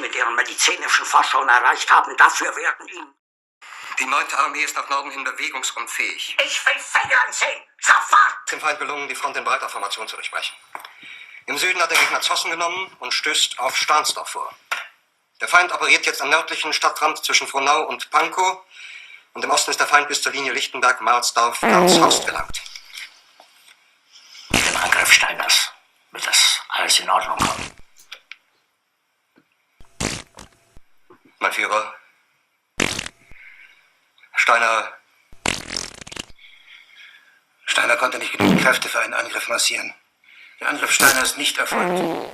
mit ihren medizinischen Forschungen erreicht haben, dafür werden ihnen... Die 9. Armee ist nach Norden hin bewegungsunfähig. Ich will Federn sehen! Sofort! Es ist dem Feind gelungen, die Front in breiter Formation zu durchbrechen. Im Süden hat der Gegner Zossen genommen und stößt auf Stahnsdorf vor. Der Feind operiert jetzt am nördlichen Stadtrand zwischen Frohnau und Pankow. Und im Osten ist der Feind bis zur Linie Lichtenberg-Marsdorf-Garzhorst gelangt. Mit dem Angriff Steiners wird das alles in Ordnung kommen. Mein Führer, Steiner konnte nicht genügend Kräfte für einen Angriff massieren. Der Angriff Steiner ist nicht erfolgt.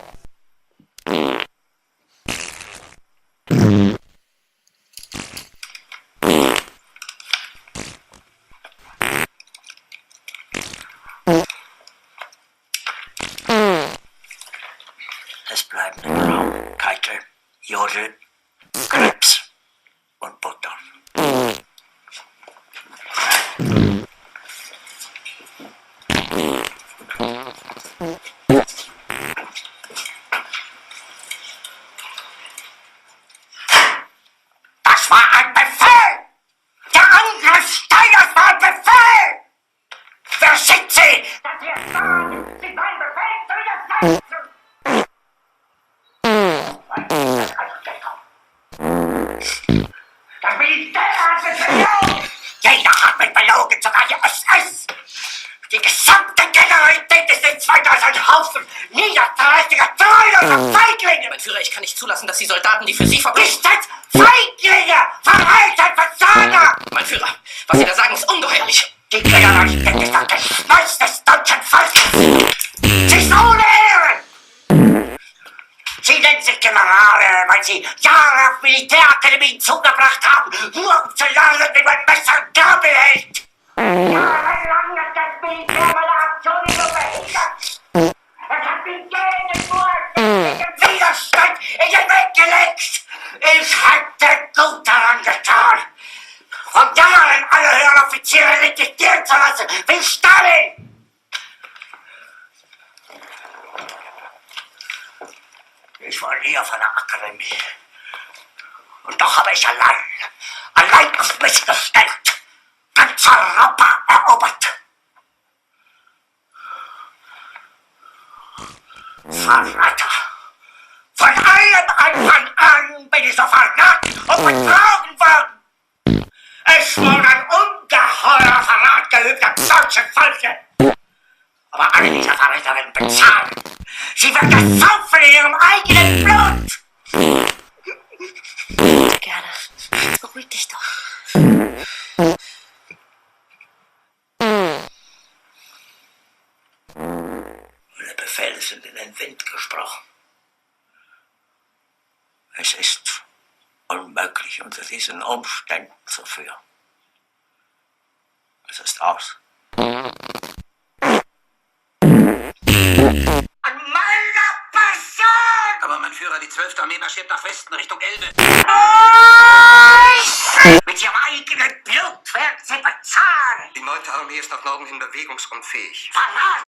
Es bleiben im Raum Keitel, Jodel, Krebs und Butter. Das war ein Befehl! Der Angriff Steiners war ein Befehl! Wer schickt Sie? Dass wir sagen, Sie meinen Befehl zu widersetzen! Das Militär hat mich belogen! Jeder hat mich belogen, sogar die SS! Die gesamte Generalität ist nichts weiter als ein Haufen niederträchtiger, treuloser Feiglinge! Mein Führer, ich kann nicht zulassen, dass die Soldaten, die für Sie verbringen... Nicht als Feiglinge! Verreiter, Versager! Mein Führer, was Sie da sagen, ist ungeheuerlich! Die Generalität ist das Geschmeiß des deutschen Volkes! Sie ist ohne Ehre! Sie nennen sich Generale, weil Sie Jahre auf Militärakademien zugebracht haben, nur um zu lernen, wie man Messer und Gabel hält! Jahrelang hat das Militär meine Aktionen nur verhindert! Es hat mir jeden nur Widerstand in den Weg gelegt! Ich hätte gut daran getan, von Jahren alle höheren Offiziere liquidieren zu lassen, wie Stalin! Ich war nie auf einer Akademie. Und doch habe ich allein auf mich gestellt, ganz Europa erobert. Verräter! Von allem Anfang an bin ich so verraten und betrogen worden. Es wurde ein ungeheurer Verrat geübt am deutschen Volke. Aber alle diese Verräter werden bezahlen. Sie werden das saufen in ihrem eigenen Blut. Gerne. Beruhig dich doch. Meine Befehle sind in den Wind gesprochen. Es ist unmöglich, unter diesen Umständen zu führen. Es ist aus. An meiner Person! Aber mein Führer, die 12. Armee marschiert nach Westen, Richtung Elbe. Mit ihrem eigenen Blut werden sie bezahlen! Die 9. Armee ist nach Norden hin bewegungsunfähig. Verrat!